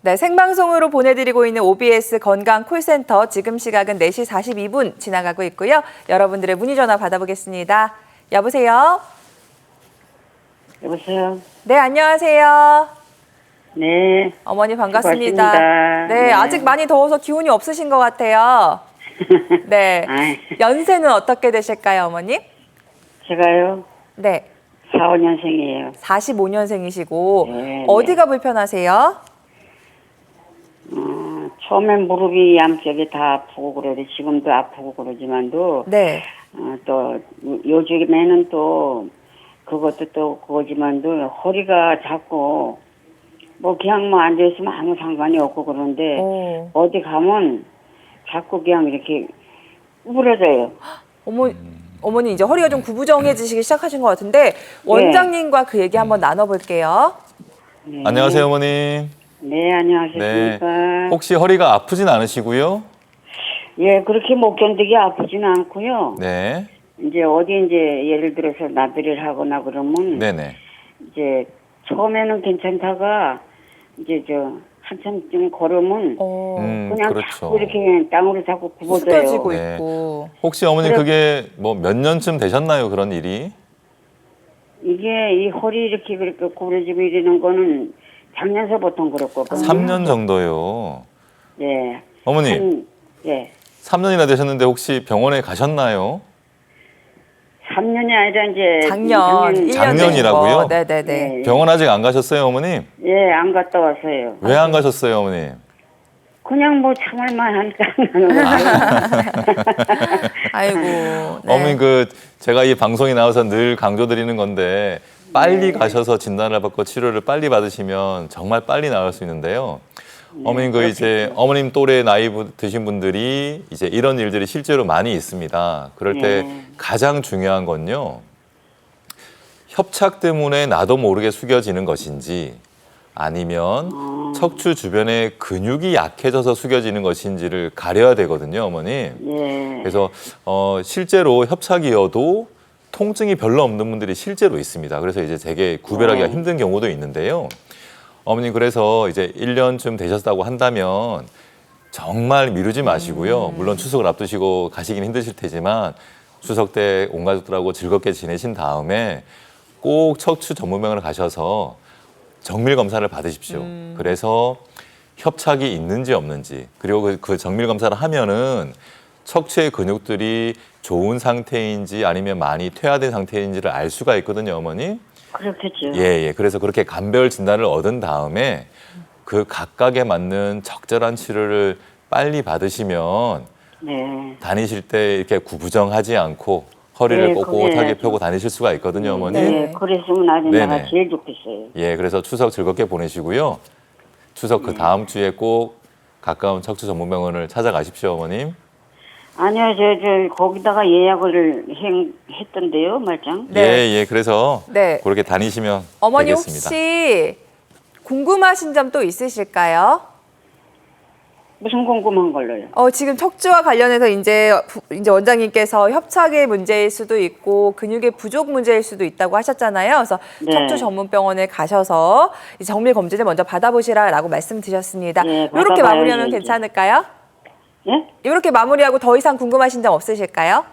네, 생방송으로 보내드리고 있는 OBS 건강 콜센터 지금 시각은 4시 42분 지나가고 있고요. 여러분들의 문의 전화 받아보겠습니다. 여보세요? 여보세요? 네, 안녕하세요. 네. 어머니 반갑습니다. 수고하십니다. 네, 네. 아직 많이 더워서 기운이 없으신 것 같아요. 네. 아이. 연세는 어떻게 되실까요, 어머니? 제가요, 네. 45년생이에요. 45년생이시고 네, 어디가 불편하세요? 처음엔 무릎이 양쪽이 다 아프고 그러지, 지금도 아프고 그러지만도, 네. 또, 요즘에는 또, 그것도 또 그거지만도, 허리가 자꾸, 뭐, 그냥 뭐 앉아있으면 아무 상관이 없고 그런데, 오. 어디 가면 자꾸 그냥 이렇게 우울해져요. 어머니 이제 허리가 좀 구부정해지시기 시작하신 것 같은데 원장님과 그 얘기 한번 나눠볼게요. 네. 안녕하세요, 어머님. 네, 안녕하십니까. 혹시 허리가 아프진 않으시고요? 예, 그렇게 못 견디게 아프지는 않고요. 네. 이제 어디 이제 예를 들어서 나들이를 하거나 그러면 네네. 이제 처음에는 괜찮다가 이제 한참 좀 걸으면 그냥 그렇죠. 자꾸 이렇게 땅으로 자꾸 굽어져요. 숙여지고 네. 있고. 혹시 어머니 그게 뭐 몇 년쯤 되셨나요, 그런 일이? 이게 이 허리 이렇게 그렇게 구부러지고 이러는 거는 작년서부터 그렇거든요. 3년 정도요. 예. 어머니, 예. 3년이나 되셨는데 혹시 병원에 가셨나요? 3년이 아니라 이제 작년 1년 작년이라고요? 네네네. 예, 병원 아직 안 가셨어요, 어머님? 예, 안 갔다 왔어요. 왜 안 가셨어요, 어머님? 그냥 뭐 참을만 하니까. 아이고. 네. 어머니 제가 이 방송에 나와서 늘 강조드리는 건데 빨리 가셔서 진단을 받고 치료를 빨리 받으시면 정말 빨리 나을 수 있는데요. 어머님 이제 어머님 또래 나이 드신 분들이 이제 이런 일들이 실제로 많이 있습니다. 그럴 때 가장 중요한 건요. 협착 때문에 나도 모르게 숙여지는 것인지 아니면 척추 주변에 근육이 약해져서 숙여지는 것인지를 가려야 되거든요, 어머님. 예. 그래서 실제로 협착이어도 통증이 별로 없는 분들이 실제로 있습니다. 그래서 이제 되게 구별하기가 힘든 경우도 있는데요. 어머님 그래서 이제 1년쯤 되셨다고 한다면 정말 미루지 마시고요. 물론 추석을 앞두시고 가시긴 힘드실 테지만 추석 때 온 가족들하고 즐겁게 지내신 다음에 꼭 척추 전문병원을 가셔서 정밀 검사를 받으십시오. 그래서 협착이 있는지 없는지 그리고 그 정밀 검사를 하면은 척추의 근육들이 좋은 상태인지 아니면 많이 퇴화된 상태인지를 알 수가 있거든요, 어머니. 그렇겠죠. 예. 그래서 그렇게 감별 진단을 얻은 다음에 그 각각에 맞는 적절한 치료를 빨리 받으시면 네. 다니실 때 이렇게 구부정하지 않고 허리를 네, 꼿꼿하게 그게- 펴고 다니실 수가 있거든요, 어머니. 네. 그랬으면 아주 네네. 내가 제일 좋겠어요. 예, 그래서 추석 즐겁게 보내시고요. 추석 그 다음 주에 꼭 가까운 척추 전문병원을 찾아가십시오, 어머님. 아니요, 거기다가 예약을 했던데요, 말짱. 네. 예. 그래서 네. 그렇게 다니시면 어머니 되겠습니다. 혹시 궁금하신 점 또 있으실까요? 무슨 궁금한 걸로요? 지금 척추와 관련해서 이제 원장님께서 협착의 문제일 수도 있고 근육의 부족 문제일 수도 있다고 하셨잖아요. 그래서 네. 척추 전문병원에 가셔서 이 정밀 검진을 먼저 받아보시라라고 말씀드렸습니다. 네, 이렇게 받아봐야지, 마무리하면 이제. 괜찮을까요? 예? 이렇게 마무리하고 더 이상 궁금하신 점 없으실까요?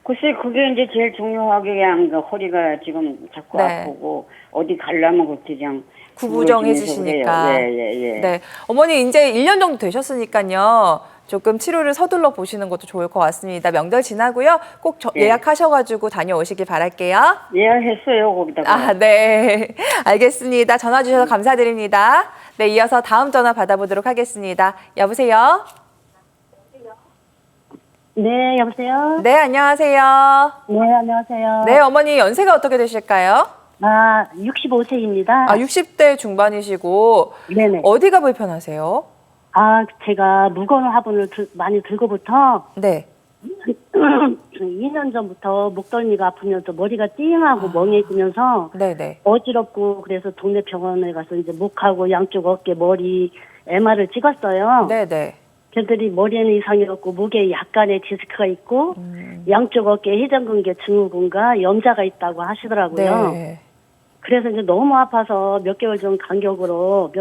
글쎄, 그게 이제 제일 중요하게 그냥 허리가 지금 자꾸 네. 아프고 어디 가려면 그렇게 그냥 구부정해지시니까. 그래요. 예. 네, 어머니 이제 1년 정도 되셨으니까요. 조금 치료를 서둘러 보시는 것도 좋을 것 같습니다. 명절 지나고요. 꼭 네. 예약하셔가지고 다녀오시길 바랄게요. 예약했어요, 거기다가. 네. 알겠습니다. 전화 주셔서 감사드립니다. 네, 이어서 다음 전화 받아보도록 하겠습니다. 여보세요? 네, 여보세요? 네, 안녕하세요. 네, 안녕하세요. 네, 어머니 연세가 어떻게 되실까요? 65세입니다. 60대 중반이시고 네네. 어디가 불편하세요? 제가 무거운 화분을 많이 들고부터 네. 2년 전부터 목덜미가 아프면서 머리가 띵하고 멍해지면서 네네. 어지럽고 그래서 동네 병원에 가서 이제 목하고 양쪽 어깨, 머리 MR을 찍었어요. 네네. 걔들이 머리에는 이상이 없고 목에 약간의 디스크가 있고 양쪽 어깨에 회전근개 증후군과 염자가 있다고 하시더라고요. 네. 그래서 이제 너무 아파서 몇 개월 간격으로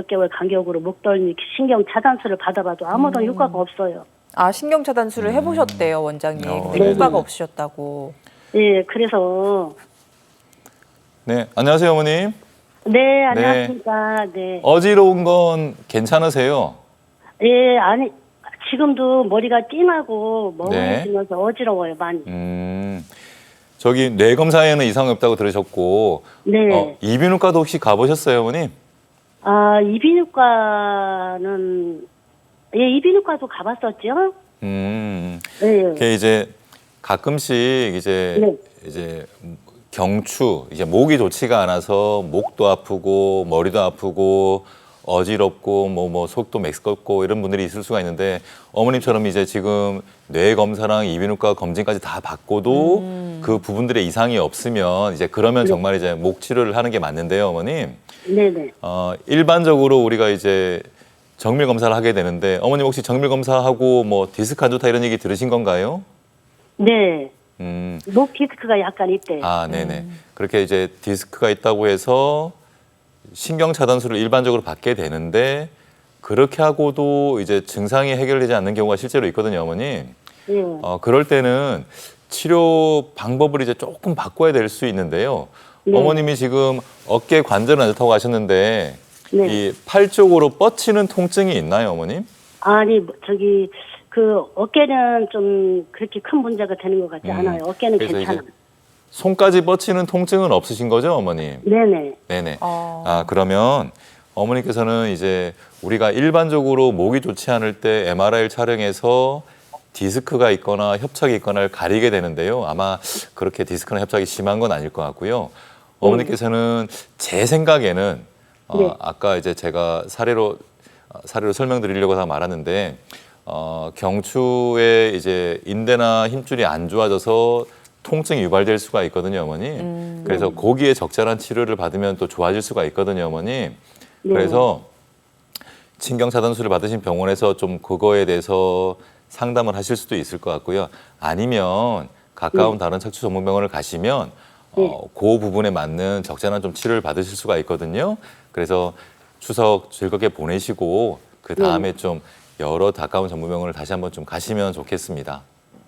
목덜미 신경 차단술을 받아봐도 아무런 효과가 없어요. 아, 신경 차단술을 해보셨대요, 원장님. 근데 네네. 효과가 없으셨다고. 예, 그래서 네, 안녕하세요, 어머님. 네, 안녕하십니까. 네. 어지러운 건 괜찮으세요? 예, 아니 지금도 머리가 띵하고 멍해지면서 어지러워요, 많이. 저기 뇌 검사에는 이상이 없다고 들으셨고, 네. 이비인후과도 혹시 가보셨어요, 어머님? 아, 이비인후과도 가봤었죠. 네. 그게 이제 가끔씩 이제 네. 경추, 이제 목이 좋지가 않아서 목도 아프고 머리도 아프고 어지럽고 뭐 속도 메스껍고 이런 분들이 있을 수가 있는데 어머님처럼 이제 지금 뇌 검사랑 이비인후과 검진까지 다 받고도 그 부분들의 이상이 없으면 이제 그러면 정말 이제 목 치료를 하는 게 맞는데요, 어머님. 네네. 일반적으로 우리가 이제 정밀 검사를 하게 되는데 어머님 혹시 정밀 검사하고 뭐 디스크 안 좋다 이런 얘기 들으신 건가요? 네. 목 디스크가 약간 있대요. 아, 네네. 그렇게 이제 디스크가 있다고 해서 신경 차단술을 일반적으로 받게 되는데 그렇게 하고도 이제 증상이 해결되지 않는 경우가 실제로 있거든요, 어머님. 네. 그럴 때는 치료 방법을 이제 조금 바꿔야 될 수 있는데요. 네. 어머님이 지금 어깨 관절은 안 좋다고 하셨는데 네. 이 팔 쪽으로 뻗치는 통증이 있나요, 어머님? 아니 그 어깨는 좀 그렇게 큰 문제가 되는 것 같지 않아요. 어깨는 그래서 괜찮아요. 이제 손까지 뻗치는 통증은 없으신 거죠, 어머님? 네네. 네네. 그러면 어머니께서는 이제 우리가 일반적으로 목이 좋지 않을 때 MRI를 촬영해서 디스크가 있거나 협착이 있거나를 가리게 되는데요. 아마 그렇게 디스크나 협착이 심한 건 아닐 것 같고요. 어머니께서는 제 생각에는 네. 아까 이제 제가 사례로 설명드리려고 다 말하는데 경추에 이제 인대나 힘줄이 안 좋아져서 통증이 유발될 수가 있거든요, 어머님. 그래서 거기에 적절한 치료를 받으면 또 좋아질 수가 있거든요, 어머님. 그래서 신경 차단술을 받으신 병원에서 좀 그거에 대해서 상담을 하실 수도 있을 것 같고요. 아니면 가까운 다른 척추 전문 병원을 가시면 그 부분에 맞는 적절한 좀 치료를 받으실 수가 있거든요. 그래서 추석 즐겁게 보내시고 그 다음에 좀 여러 가까운 전문 병원을 다시 한번 좀 가시면 좋겠습니다.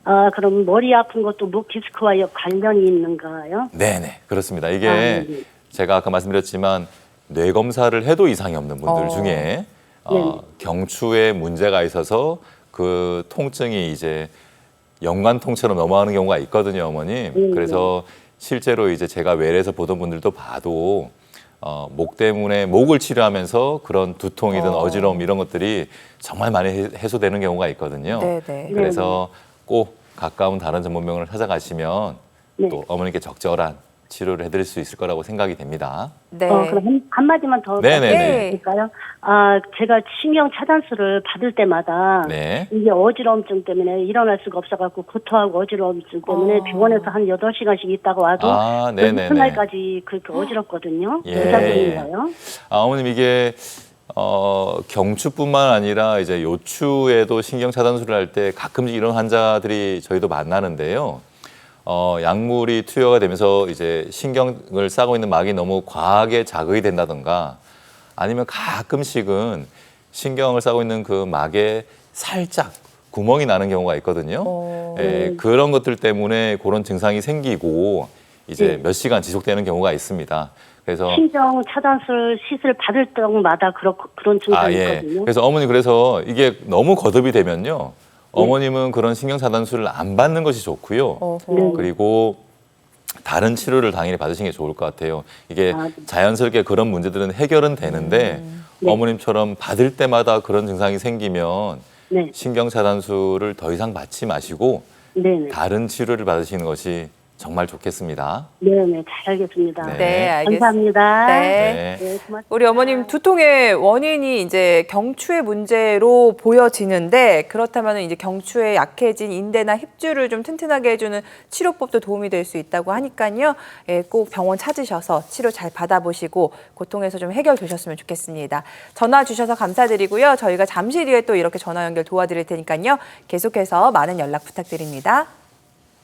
아, 그럼 머리 아픈 것도 목 디스크와 관련이 있는가요? 네네, 그렇습니다. 이게 네. 제가 아까 말씀드렸지만 뇌 검사를 해도 이상이 없는 분들 중에 네. 경추에 문제가 있어서 그 통증이 이제 연관통처럼 넘어가는 경우가 있거든요, 어머님. 그래서 실제로 이제 제가 외래에서 보던 분들도 봐도 목 때문에 목을 치료하면서 그런 두통이든 어지러움 이런 것들이 정말 많이 해소되는 경우가 있거든요. 네네. 그래서 꼭 가까운 다른 전문병원을 찾아가시면 또 어머니께 적절한 치료를 해드릴 수 있을 거라고 생각이 됩니다. 네. 그럼 한마디만 더 네네네. 드릴까요? 아, 제가 신경 차단술을 받을 때마다 네. 이게 어지러움증 때문에 일어날 수가 없어갖고 구토하고 어지러움증 때문에 병원에서 한 8시간씩 있다가 와도 아, 네네네. 그날까지 그렇게 어지럽거든요. 예. 부탁드립니다요. 어머님 이게 경추뿐만 아니라 이제 요추에도 신경 차단술을 할 때 가끔씩 이런 환자들이 저희도 만나는데요. 약물이 투여가 되면서 이제 신경을 싸고 있는 막이 너무 과하게 자극이 된다던가 아니면 가끔씩은 신경을 싸고 있는 그 막에 살짝 구멍이 나는 경우가 있거든요. 그런 것들 때문에 그런 증상이 생기고 이제 몇 시간 지속되는 경우가 있습니다. 그래서 신경 차단술 시술 받을 때마다 그런 증상이 예. 있거든요. 그래서 어머니 그래서 이게 너무 거듭이 되면요. 어머님은 그런 신경 차단술을 안 받는 것이 좋고요. 그리고 다른 치료를 당연히 받으시는 게 좋을 것 같아요. 이게 자연스럽게 그런 문제들은 해결은 되는데 어머님처럼 받을 때마다 그런 증상이 생기면 신경 차단술을 더 이상 받지 마시고 다른 치료를 받으시는 것이 정말 좋겠습니다. 네네, 잘 알겠습니다. 네, 알겠습니다. 감사합니다. 네. 네, 고맙습니다. 우리 어머님 두통의 원인이 이제 경추의 문제로 보여지는데 그렇다면 이제 경추에 약해진 인대나 힘줄을 좀 튼튼하게 해주는 치료법도 도움이 될 수 있다고 하니까요. 꼭 병원 찾으셔서 치료 잘 받아보시고 고통에서 좀 해결되셨으면 좋겠습니다. 전화 주셔서 감사드리고요. 저희가 잠시 뒤에 또 이렇게 전화 연결 도와드릴 테니까요. 계속해서 많은 연락 부탁드립니다.